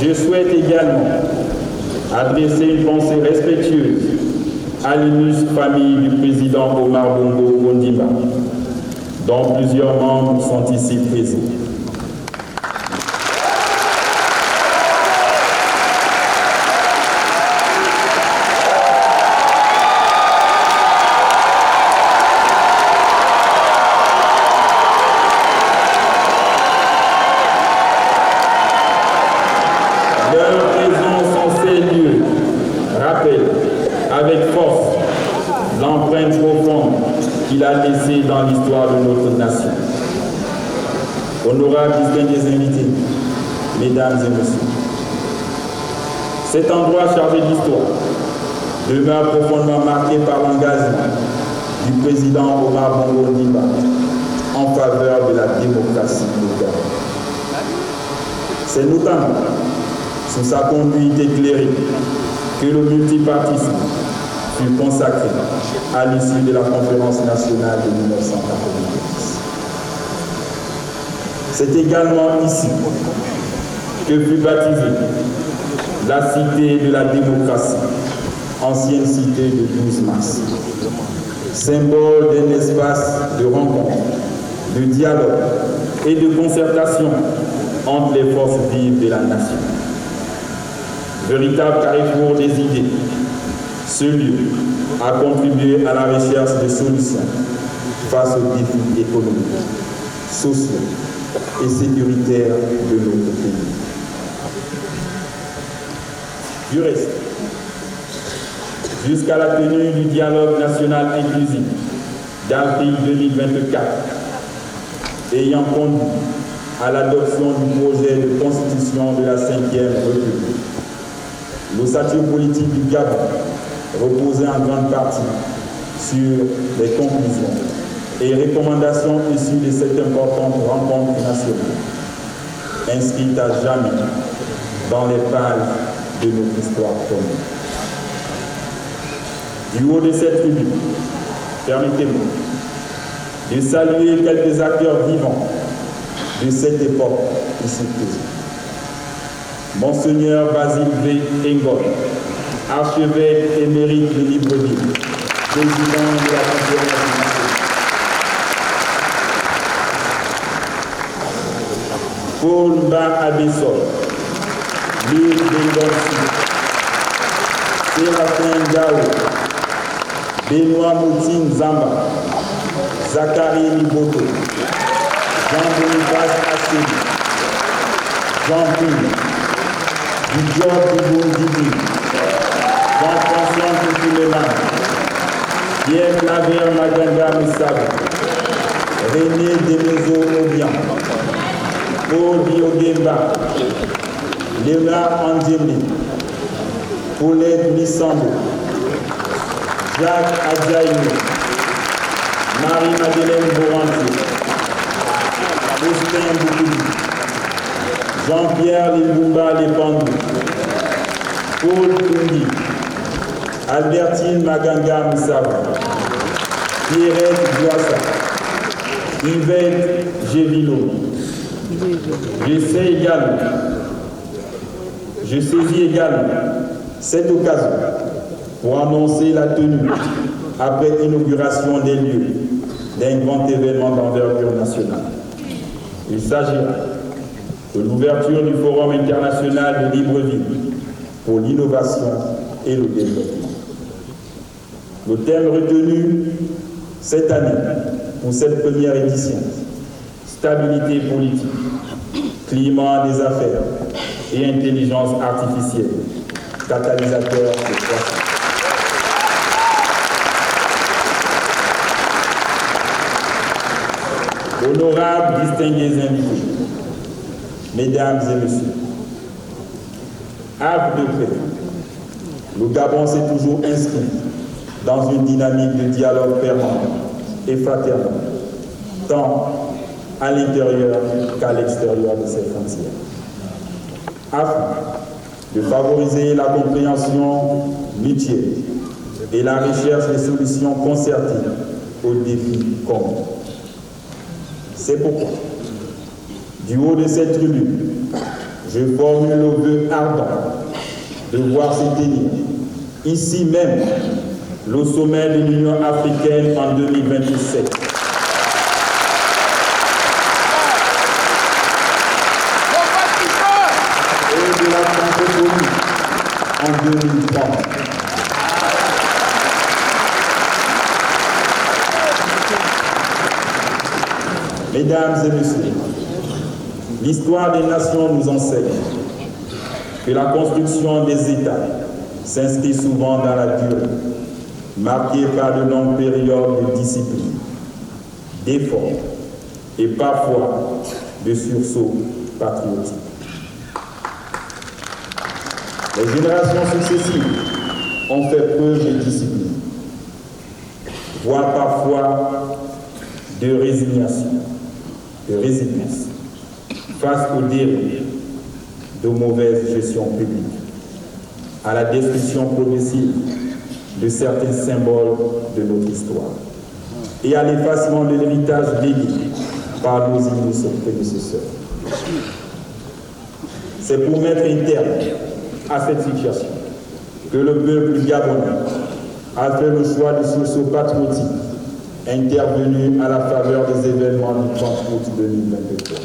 Je souhaite également adresser une pensée respectueuse à l'illustre famille du président Omar Bongo Ondimba, dont plusieurs membres sont ici présents. Qu'il a laissé dans l'histoire de notre nation. Honorables distingués invités, mesdames et messieurs, cet endroit chargé d'histoire demeure profondément marqué par l'engagement du président Omar Bongo Ondimba en faveur de la démocratie locale. C'est notamment sous sa conduite éclairée que le multipartisme fut consacré à l'issue de la conférence nationale de 1990. C'est également ici que fut baptisée la cité de la démocratie, ancienne cité de 12 mars, symbole d'un espace de rencontre, de dialogue et de concertation entre les forces vives de la nation. Véritable carrefour des idées, ce lieu a contribué à la recherche de solutions face aux défis économiques, sociaux et sécuritaires de notre pays. Du reste, jusqu'à la tenue du dialogue national inclusif d'avril 2024, ayant conduit à l'adoption du projet de constitution de la 5e République, l'ossature politique du Gabon reposait en grande partie sur les conclusions et recommandations issues de cette importante rencontre nationale, inscrite à jamais dans les pages de notre histoire commune. Du haut de cette tribune, permettez-moi de saluer quelques acteurs vivants de cette époque ici présente. Monseigneur Basile V. Engol, archevêque émérite de Libreville, président de la Conférence nationale. Paul Mba Abessol, Louis Bengorsi, Séraphin Gao, Benoît Moutine Zamba, Zachary Liboto, Jean-Boniface Asseli, Jean Poul, Didier Dibou, Jean-François Kouleman, Pierre Claver Maganga Missab, René Demezo-Obian, Paul Biogemba, Léonard Andjemli, Paulette Missambo, Jacques Adjaïno, Marie-Madeleine Boranti, Austin Boukouli, Jean-Pierre Limbumba Lepandou, Paul Kundi, Albertine Maganga Moussaba, Pierrette Douassa, Yvette Gévilo. Je saisis également cette occasion pour annoncer la tenue, après inauguration des lieux, d'un grand événement d'envergure nationale. Il s'agira de l'ouverture du Forum international de Libreville pour l'innovation et le développement. Le thème retenu cette année pour cette première édition, stabilité politique, climat des affaires et intelligence artificielle, catalysateurs de croissance. Honorables, distingués invités, mesdames et messieurs, havre de paix, le Gabon s'est toujours inscrit dans une dynamique de dialogue permanent et fraternel, tant à l'intérieur qu'à l'extérieur de ses frontières, afin de favoriser la compréhension mutuelle et la recherche de solutions concertées aux défis communs. C'est pourquoi, du haut de cette tribune, je formule le vœu ardent de voir se tenir, ici même, le sommet de l'Union africaine en 2027. Et de la francophonie en 2030. Mesdames et messieurs, l'histoire des nations nous enseigne que la construction des États s'inscrit souvent dans la durée, marquée par de longues périodes de discipline, d'efforts et parfois de sursauts patriotiques. Les générations successives ont fait preuve de discipline, voire parfois de résignation, face aux dérives de mauvaise gestion publique, à la destruction progressive de certains symboles de notre histoire et à l'effacement de l'héritage légué par nos prédécesseurs. C'est pour mettre un terme à cette situation que le peuple gabonais a fait le choix du sursaut patriotique intervenu à la faveur des événements du 30 août 2023.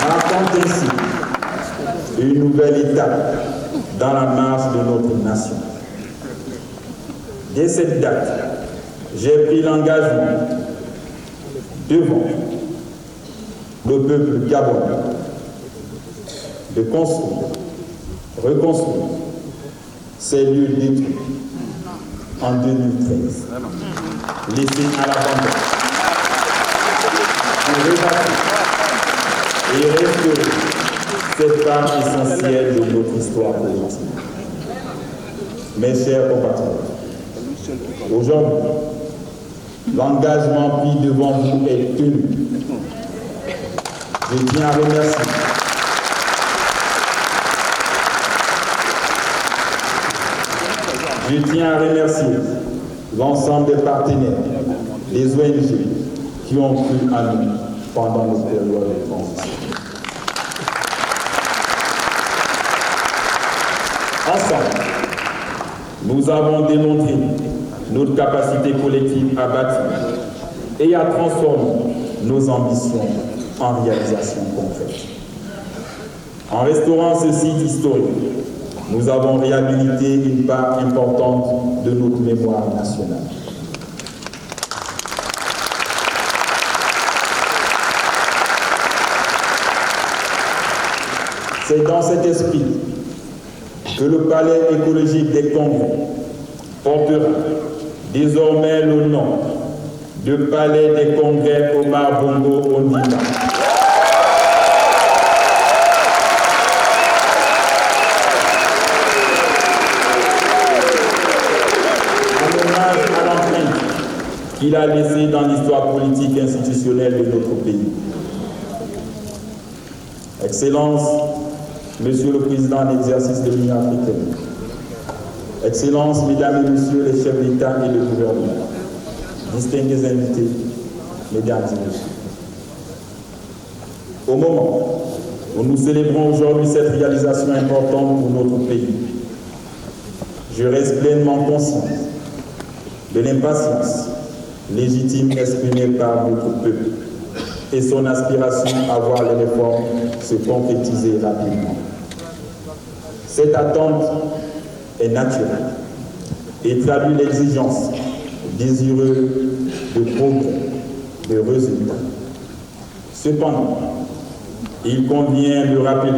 Marquant ainsi une nouvelle étape dans la marche de notre nation. Dès cette date, j'ai pris l'engagement devant le peuple gabonais de construire, reconstruire ces lieux détruits en 2013, laissés à l'abandon, pour rebâtir et restaurer cette part essentielle de notre histoire politique. Mes chers compatriotes, aujourd'hui, l'engagement pris devant vous est tenu. Je tiens à remercier l'ensemble des partenaires, les ONG qui ont cru à nous pendant nos périodes de transition. Ensemble, nous avons démontré notre capacité collective à bâtir et à transformer nos ambitions en réalisation concrète. En restaurant ce site historique, nous avons réhabilité une part importante de notre mémoire nationale. C'est dans cet esprit que le palais écologique des Congrès portera désormais le nom de Palais des Congrès Omar Bongo Ondimba. En hommage à l'empreinte qu'il a laissée dans l'histoire politique et institutionnelle de notre pays. Excellence, Monsieur le Président en exercice de l'Union africaine, Excellences, Mesdames et Messieurs les chefs d'État et de gouvernement, distingués invités, Mesdames et Messieurs. Au moment où nous célébrons aujourd'hui cette réalisation importante pour notre pays, je reste pleinement conscient de l'impatience légitime exprimée par notre peuple et son aspiration à voir les réformes se concrétiser rapidement. Cette attente est naturelle et traduit l'exigence désireuse de progrès, de résultats. Cependant, il convient de rappeler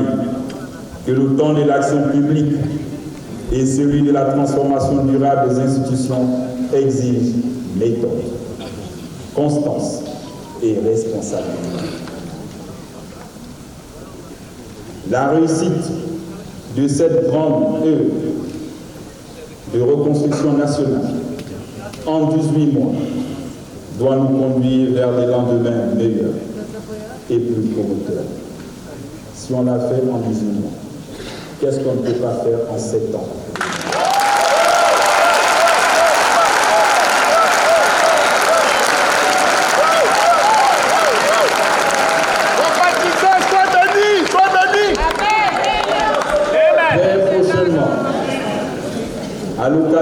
que le temps de l'action publique et celui de la transformation durable des institutions exige méthode, constance et responsabilité. La réussite de cette grande œuvre de reconstruction nationale en 18 mois doit nous conduire vers des lendemains meilleurs et plus promoteurs. Si on l'a fait en 18 mois, qu'est-ce qu'on ne peut pas faire en 7 ans?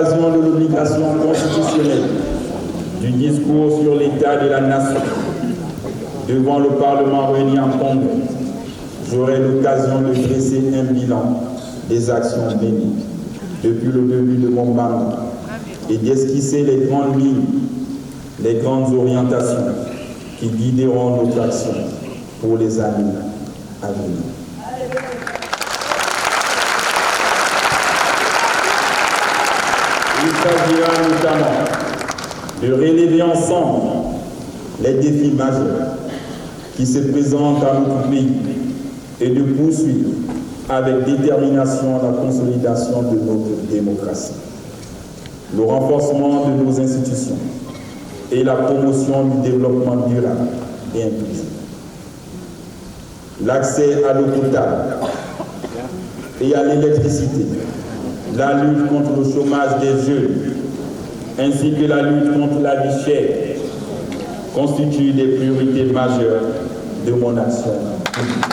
l'occasion de l'obligation constitutionnelle du discours sur l'état de la nation devant le Parlement réuni en Congrès, j'aurai l'occasion de dresser un bilan des actions menées depuis le début de mon mandat et d'esquisser les grandes lignes, les grandes orientations qui guideront notre action pour les années à venir. Il s'agira notamment de relever ensemble les défis majeurs qui se présentent à notre pays et de poursuivre avec détermination la consolidation de notre démocratie, le renforcement de nos institutions et la promotion du développement durable et inclusif. L'accès à l'eau potable et à l'électricité, la lutte contre le chômage des jeunes, ainsi que la lutte contre la vie chère, constituent des priorités majeures de mon action publique.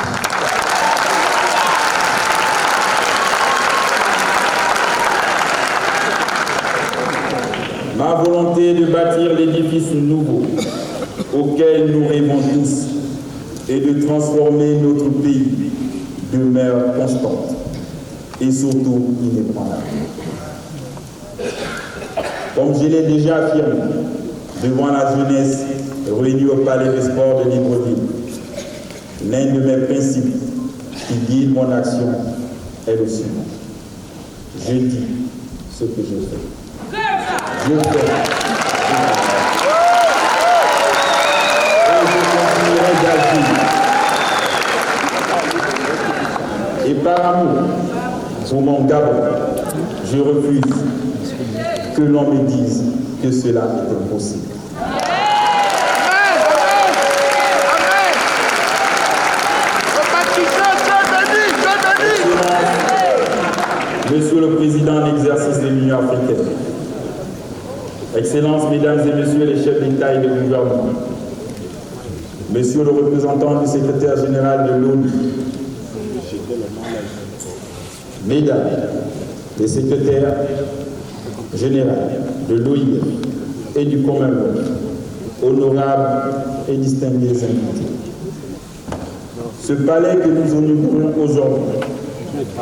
Ma volonté de bâtir l'édifice nouveau auquel nous rêvons tous et de transformer notre pays demeure constante et surtout inébranlable. Comme je l'ai déjà affirmé devant la jeunesse réunie au Palais des Sports de Libreville, l'un de mes principes qui guide mon action est le suivant. Je dis ce que je fais. Je fais. Et je continuerai d'agir. Et par amour pour mon Gabon, je refuse que l'on me dise que cela est impossible. Monsieur le Président en exercice de l'Union africaine, Excellences, Mesdames et Messieurs les chefs d'État et de gouvernement, Monsieur le représentant du secrétaire général de l'ONU, Mesdames les secrétaires généraux de l'OIF et du Commonwealth, honorables et distingués invités. Ce palais que nous inaugurons aujourd'hui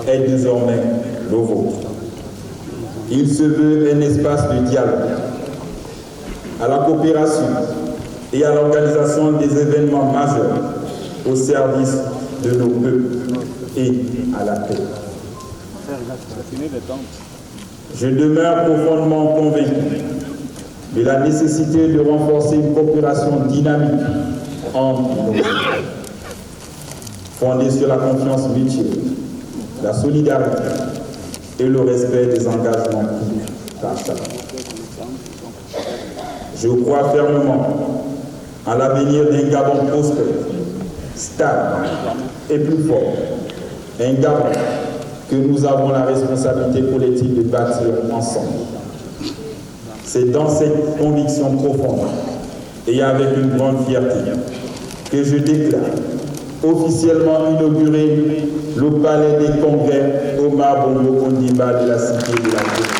est désormais le vôtre. Il se veut un espace de dialogue, à la coopération et à l'organisation des événements majeurs au service de nos peuples et à la paix. Je demeure profondément convaincu de la nécessité de renforcer une coopération dynamique entre nos pays, fondée sur la confiance mutuelle, la solidarité et le respect des engagements pris par chacun. Je crois fermement à l'avenir d'un Gabon prospère, stable et plus fort. Un Gabon que nous avons la responsabilité collective de bâtir ensemble. C'est dans cette conviction profonde et avec une grande fierté que je déclare officiellement inauguré le palais des congrès Omar Bongo Ondimba de la cité de la Côte.